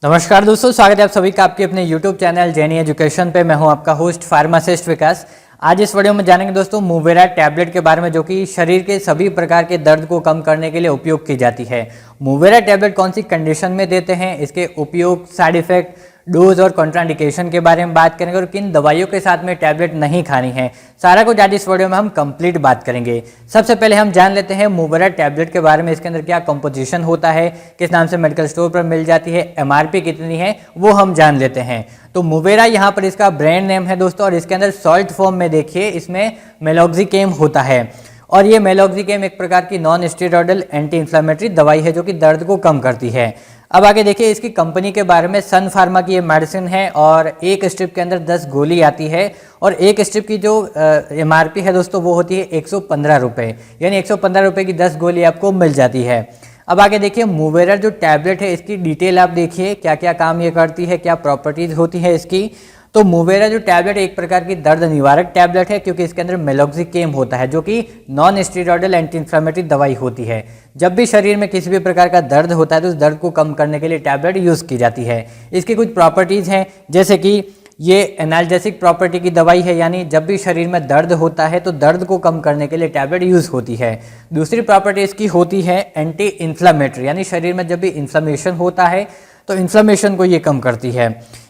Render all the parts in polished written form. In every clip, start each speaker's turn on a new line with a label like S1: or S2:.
S1: नमस्कार दोस्तों, स्वागत है आप सभी का आपके अपने YouTube चैनल जेनी एजुकेशन पे। मैं हूं आपका होस्ट फार्मासिस्ट विकास। आज इस वीडियो में जानेंगे दोस्तों मूवेरा टैबलेट के बारे में, जो कि शरीर के सभी प्रकार के दर्द को कम करने के लिए उपयोग की जाती है। मूवेरा टैबलेट कौन सी कंडीशन में देते हैं, इसके उपयोग, साइड इफेक्ट, डोज और कॉन्ट्राइंडिकेशन के बारे में बात करेंगे और किन दवाइयों के साथ में टैबलेट नहीं खानी है, सारा कुछ आज इस वीडियो में हम कंप्लीट बात करेंगे। सबसे पहले हम जान लेते हैं मूवेरा टैबलेट के बारे में, इसके अंदर क्या कंपोजिशन होता है, किस नाम से मेडिकल स्टोर पर मिल जाती है, एमआरपी कितनी है, वो हम जान लेते हैं। तो मूवेरा यहाँ पर इसका ब्रांड नेम है दोस्तों, और इसके अंदर सॉल्ट फॉर्म में देखिए इसमें मेलॉक्सिकेम होता है। और ये मेलॉक्सिकेम एक प्रकार की नॉन स्टेरॉयडल एंटी इंफ्लेमेटरी दवाई है जो कि दर्द को कम करती है। अब आगे देखिए इसकी कंपनी के बारे में। सन फार्मा की ये मेडिसिन है और एक स्ट्रिप के अंदर 10 गोली आती है, और एक स्ट्रिप की जो एमआरपी है दोस्तों वो होती है 115 रुपये, यानी 115 रुपये की 10 गोली आपको मिल जाती है। अब आगे देखिए मूवेरा जो टैबलेट है इसकी डिटेल आप देखिए, क्या क्या काम ये करती है, क्या प्रॉपर्टीज होती है इसकी। तो मूवेरा जो टैबलेट एक प्रकार की दर्द निवारक टैबलेट है, क्योंकि इसके अंदर मेलॉक्सिकेम होता है जो कि नॉन स्टेरॉयडल एंटी इंफ्लेमेटरी दवाई होती है। जब भी शरीर में किसी भी प्रकार का दर्द होता है तो उस दर्द को कम करने के लिए टैबलेट यूज़ की जाती है। इसकी कुछ प्रॉपर्टीज़ हैं, जैसे कि ये एनाल्जेसिक प्रॉपर्टी की दवाई है, यानी जब भी शरीर में दर्द होता है तो दर्द को कम करने के लिए टैबलेट यूज़ होती है। दूसरी प्रॉपर्टी इसकी होती है एंटी इन्फ्लामेटरी, यानी शरीर में जब भी इन्फ्लामेशन होता है तो इन्फ्लामेशन को ये कम करती है।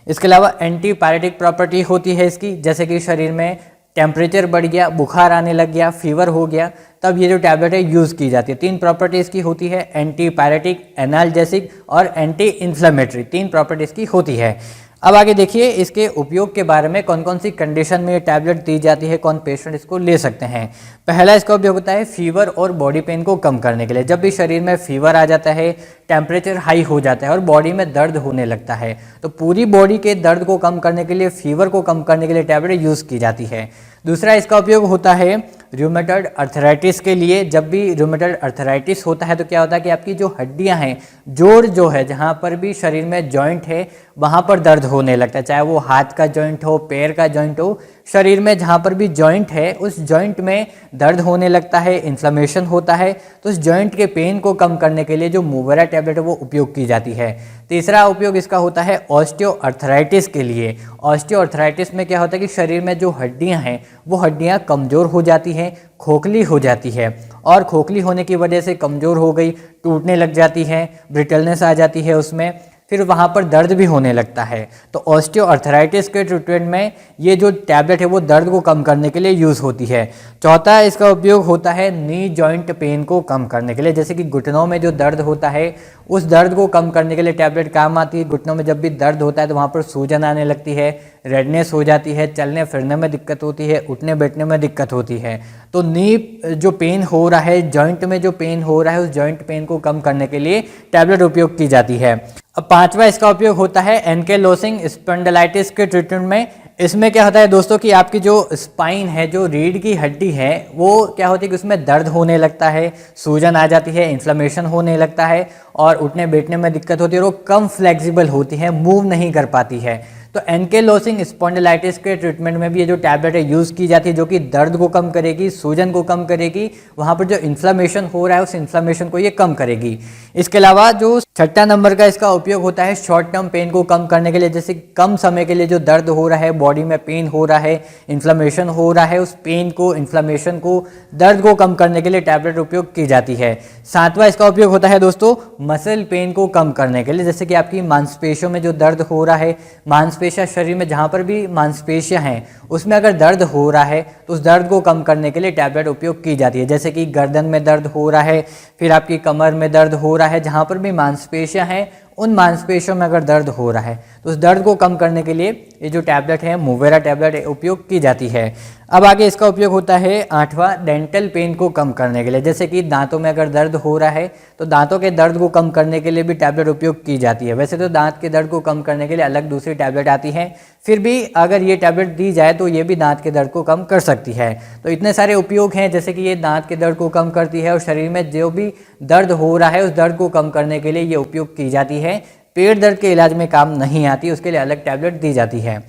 S1: इसके अलावा एंटीपायरेटिक प्रॉपर्टी होती है इसकी, जैसे कि शरीर में टेम्परेचर बढ़ गया, बुखार आने लग गया, फीवर हो गया, तब ये जो टैबलेट है यूज़ की जाती है। 3 प्रॉपर्टी इसकी होती है, एंटीपायरेटिक, एनाल्जेसिक और एंटी इन्फ्लेमेटरी, 3 प्रॉपर्टी इसकी होती है। अब आगे देखिए इसके उपयोग के बारे में, कौन कौन सी कंडीशन में ये टैबलेट दी जाती है, कौन पेशेंट इसको ले सकते हैं। पहला इसका उपयोग होता है फीवर और बॉडी पेन को कम करने के लिए। जब भी शरीर में फीवर आ जाता है, टेम्परेचर हाई हो जाता है और बॉडी में दर्द होने लगता है, तो पूरी बॉडी के दर्द को कम करने के लिए, फीवर को कम करने के लिए टैबलेट यूज़ की जाती है। दूसरा इसका उपयोग होता है रूमेटॉइड अर्थराइटिस के लिए। जब भी रूमेटॉइड अर्थराइटिस होता है तो क्या होता है कि आपकी जो हड्डियां हैं, जोड़ जो है, जहां पर भी शरीर में जॉइंट है वहां पर दर्द होने लगता है, चाहे वो हाथ का जॉइंट हो, पैर का जॉइंट हो, शरीर में जहां पर भी जॉइंट है उस जॉइंट में दर्द होने लगता है, इन्फ्लेमेशन होता है, तो उस जॉइंट के पेन को कम करने के लिए जो मूवेरा टैबलेट है वो उपयोग की जाती है। तीसरा उपयोग इसका होता है ऑस्टियोआर्थराइटिस के लिए। ऑस्टियोआर्थराइटिस में क्या होता है कि शरीर में जो हड्डियां हैं वो हड्डियां कमज़ोर हो जाती हैं, खोखली हो जाती है, और खोखली होने की वजह से कमज़ोर हो गई, टूटने लग जाती है, ब्रिटलनेस आ जाती है उसमें, फिर वहाँ पर दर्द भी होने लगता है। तो ऑस्टियोआर्थराइटिस के ट्रीटमेंट में ये जो टैबलेट है वो दर्द को कम करने के लिए यूज़ होती है। चौथा इसका उपयोग होता है नी जॉइंट पेन को कम करने के लिए, जैसे कि घुटनों में जो दर्द होता है उस दर्द को कम करने के लिए टैबलेट काम आती है। घुटनों में जब भी दर्द होता है तो वहाँ पर सूजन आने लगती है, रेडनेस हो जाती है, चलने फिरने में दिक्कत होती है, उठने बैठने में दिक्कत होती है। तो नी जो पेन हो रहा है, जॉइंट में जो पेन हो रहा है, उस जॉइंट पेन को कम करने के लिए टैबलेट उपयोग की जाती है। अब पांचवा इसका उपयोग होता है एनकेलोसिंग स्पॉन्डिलाइटिस के ट्रीटमेंट में। इसमें क्या होता है दोस्तों कि आपकी जो स्पाइन है, जो रीढ़ की हड्डी है, वो क्या होती है कि उसमें दर्द होने लगता है, सूजन आ जाती है, इन्फ्लेमेशन होने लगता है और उठने बैठने में दिक्कत होती है, और वो कम फ्लेक्सिबल होती है, मूव नहीं कर पाती है। तो एनकेलोसिंग स्पॉन्डिलाइटिस के ट्रीटमेंट में भी ये जो टैबलेट है यूज़ की जाती है, जो कि दर्द को कम करेगी, सूजन को कम करेगी, वहाँ पर जो इन्फ्लेमेशन हो रहा है उस इन्फ्लेमेशन को ये कम करेगी। इसके अलावा जो छठा नंबर का इसका उपयोग होता है शॉर्ट टर्म पेन को कम करने के लिए, जैसे कम समय के लिए जो दर्द हो रहा है, बॉडी में पेन हो रहा है, इन्फ्लेमेशन हो रहा है, उस पेन को, इन्फ्लेमेशन को, दर्द को कम करने के लिए टैबलेट उपयोग की जाती है। सातवां इसका उपयोग होता है दोस्तों मसल पेन को कम करने के लिए, जैसे कि आपकी मांसपेशियों में जो दर्द हो रहा है, मांसपेशियां शरीर में जहाँ पर भी मांसपेशियां हैं उसमें अगर दर्द हो रहा है तो उस दर्द को कम करने के लिए टैबलेट उपयोग की जाती है। जैसे कि गर्दन में दर्द हो रहा है, फिर आपकी कमर में दर्द हो रहा है, जहाँ पर भी मांसपेशियां हैं उन मांसपेशियों में अगर दर्द हो रहा है तो उस दर्द को कम करने के लिए ये जो टैबलेट है मूवेरा टैबलेट उपयोग की जाती है। अब आगे इसका उपयोग होता है आठवां डेंटल पेन को कम करने के लिए, जैसे कि दांतों में अगर दर्द हो रहा है तो दांतों के दर्द को कम करने के लिए भी टैबलेट उपयोग की जाती है। वैसे तो दांत के दर्द को कम करने के लिए अलग दूसरी टैबलेट आती है, फिर भी अगर ये टैबलेट दी जाए तो ये भी दांत के दर्द को कम कर सकती है। तो इतने सारे उपयोग हैं, जैसे कि ये दांत के दर्द को कम करती है और शरीर में जो भी दर्द हो रहा है उस दर्द को कम करने के लिए ये उपयोग की जाती है। पेट दर्द के इलाज में काम नहीं आती, उसके लिए अलग टैबलेट दी जाती है।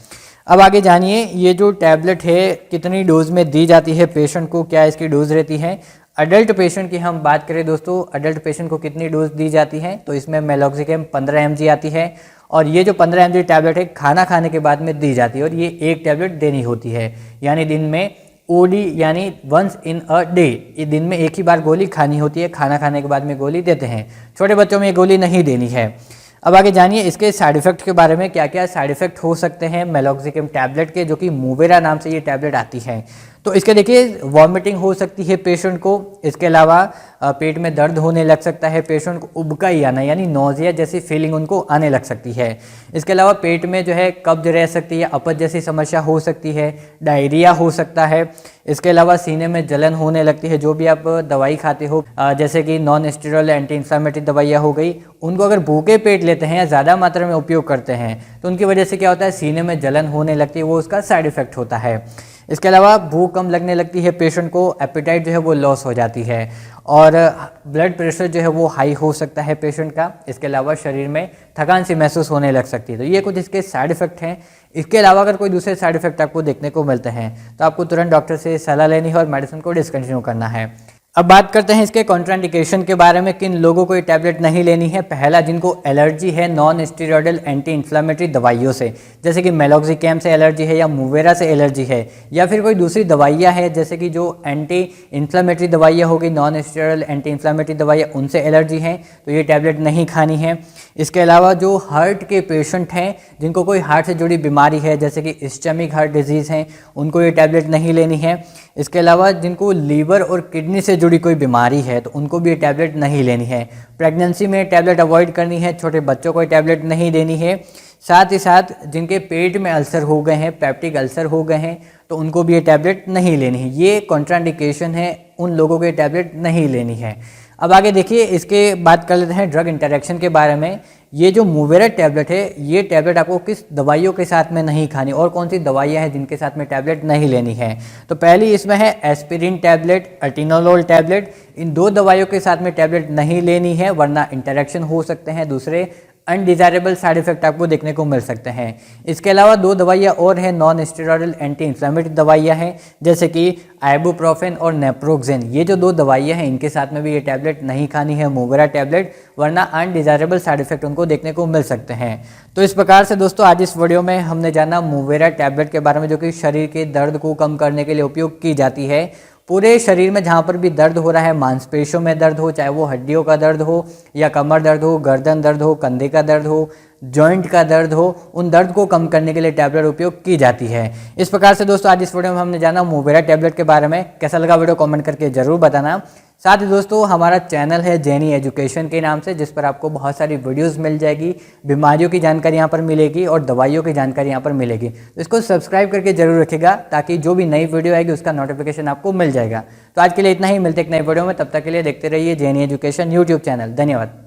S1: अब आगे जानिए ये जो टैबलेट है कितनी डोज में दी जाती है पेशेंट को, क्या इसकी डोज रहती है। अडल्ट पेशेंट की हम बात करें दोस्तों, अडल्ट पेशेंट को कितनी डोज दी जाती है, तो इसमें मेलॉक्सिकेम 15 mg आती है और ये जो 15 mg टैबलेट है खाना खाने के बाद में दी जाती है और ये एक टैबलेट देनी होती है, यानी दिन में ओडी यानी वंस इन अ डे, ये दिन में एक ही बार गोली खानी होती है, खाना खाने के बाद में गोली देते हैं। छोटे बच्चों में ये गोली नहीं देनी है। अब आगे जानिए इसके साइड इफेक्ट के बारे में, क्या क्या साइड इफेक्ट हो सकते हैं मेलॉक्सिकम टैबलेट के, जो कि मूवेरा नाम से ये टैबलेट आती है। तो इसके देखिए वॉमिटिंग हो सकती है पेशेंट को, इसके अलावा पेट में दर्द होने लग सकता है, पेशेंट को उबकाई आना यानी नोजिया जैसी फीलिंग उनको आने लग सकती है। इसके अलावा पेट में जो है कब्ज रह सकती है, अपच जैसी समस्या हो सकती है, डायरिया हो सकता है। इसके अलावा सीने में जलन होने लगती है। जो भी आप दवाई खाते हो जैसे कि नॉन स्टेरॉइड एंटी इंफ्लेमेटरी दवाइयाँ हो गई, उनको अगर भूखे पेट लेते हैं या ज़्यादा मात्रा में उपयोग करते हैं तो उनकी वजह से क्या होता है, सीने में जलन होने लगती है, वो उसका साइड इफेक्ट होता है। इसके अलावा भूख कम लगने लगती है पेशेंट को, एपेटाइट जो है वो लॉस हो जाती है और ब्लड प्रेशर जो है वो हाई हो सकता है पेशेंट का। इसके अलावा शरीर में थकान सी महसूस होने लग सकती है। तो ये कुछ इसके साइड इफेक्ट हैं। इसके अलावा अगर कोई दूसरे साइड इफेक्ट आपको देखने को मिलते हैं तो आपको तुरंत डॉक्टर से सलाह लेनी है और मेडिसिन को डिसकंटिन्यू करना है। अब बात करते हैं इसके कॉन्ट्राइंडिकेशन के बारे में, किन लोगों को ये टैबलेट नहीं लेनी है। पहला, जिनको एलर्जी है नॉन स्टेरॉइडल एंटी इंफ्लेमेटरी दवाइयों से, जैसे कि मेलॉक्सिकैम से एलर्जी है या मूवेरा से एलर्जी है, या फिर कोई दूसरी दवाइयाँ है जैसे कि जो एंटी इंफ्लेमेटरी दवाइयाँ होगी, नॉन स्टेरॉइडल एंटी इंफ्लेमेटरी दवाइयाँ, उनसे एलर्जी है तो ये टैबलेट नहीं खानी है। इसके अलावा जो हार्ट के पेशेंट हैं, जिनको कोई हार्ट से जुड़ी बीमारी है जैसे कि इस्टेमिक हार्ट डिजीज़ हैं, उनको ये टैबलेट नहीं लेनी है। इसके अलावा जिनको लीवर और किडनी से जुड़ी कोई बीमारी है तो उनको भी ये टैबलेट नहीं लेनी है। प्रेगनेंसी में टैबलेट अवॉइड करनी है, छोटे बच्चों को ये टैबलेट नहीं देनी है। साथ ही साथ जिनके पेट में अल्सर हो गए हैं, पेप्टिक अल्सर हो गए हैं, तो उनको भी ये टैबलेट नहीं लेनी है। ये कॉन्ट्राइंडिकेशन है, उन लोगों को ये टैबलेट नहीं लेनी है। अब आगे देखिए इसके बात कर लेते हैं ड्रग इंटरेक्शन के बारे में। ये जो मूवेरा टैबलेट है, ये टैबलेट आपको किस दवाइयों के साथ में नहीं खानी और कौन सी दवाइयाँ हैं जिनके साथ में टैबलेट नहीं लेनी है। तो पहली इसमें है एस्पिरिन टैबलेट, अटिनोलोल टैबलेट। इन दो दवाइयों के साथ में टैबलेट नहीं लेनी है वरना इंटरेक्शन हो सकते हैं, दूसरे अनडिजायरेबल साइड इफेक्ट आपको देखने को मिल सकते हैं। इसके अलावा दो दवाइयाँ और हैं नॉन स्टेरॉइडल एंटी इंफ्लेमेटरी दवाइयाँ हैं जैसे कि आइबुप्रोफेन और नेप्रोक्सेन। ये जो दो दवाइयाँ हैं इनके साथ में भी ये टैबलेट नहीं खानी है मूवेरा टैबलेट, वरना अनडिजायरेबल साइड इफेक्ट उनको देखने को मिल सकते हैं। तो इस प्रकार से दोस्तों आज इस वीडियो में हमने जाना मूवेरा टैबलेट के बारे में, जो कि शरीर के दर्द को कम करने के लिए उपयोग की जाती है। पूरे शरीर में जहाँ पर भी दर्द हो रहा है, मांसपेशियों में दर्द हो, चाहे वो हड्डियों का दर्द हो या कमर दर्द हो, गर्दन दर्द हो, कंधे का दर्द हो, जॉइंट का दर्द हो, उन दर्द को कम करने के लिए टैबलेट उपयोग की जाती है। इस प्रकार से दोस्तों आज इस वीडियो में हमने जाना मूवेरा टैबलेट के बारे में। कैसा लगा वीडियो कमेंट करके जरूर बताना। साथ ही दोस्तों हमारा चैनल है जेनी एजुकेशन के नाम से, जिस पर आपको बहुत सारी वीडियोस मिल जाएगी, बीमारियों की जानकारी यहाँ पर मिलेगी और दवाइयों की जानकारी यहाँ पर मिलेगी। तो इसको सब्सक्राइब करके जरूर रखिएगा ताकि जो भी नई वीडियो आएगी उसका नोटिफिकेशन आपको मिल जाएगा। तो आज के लिए इतना ही, मिलते एक नई वीडियो में, तब तक के लिए देखते रहिए जेनी एजुकेशन यूट्यूब चैनल। धन्यवाद।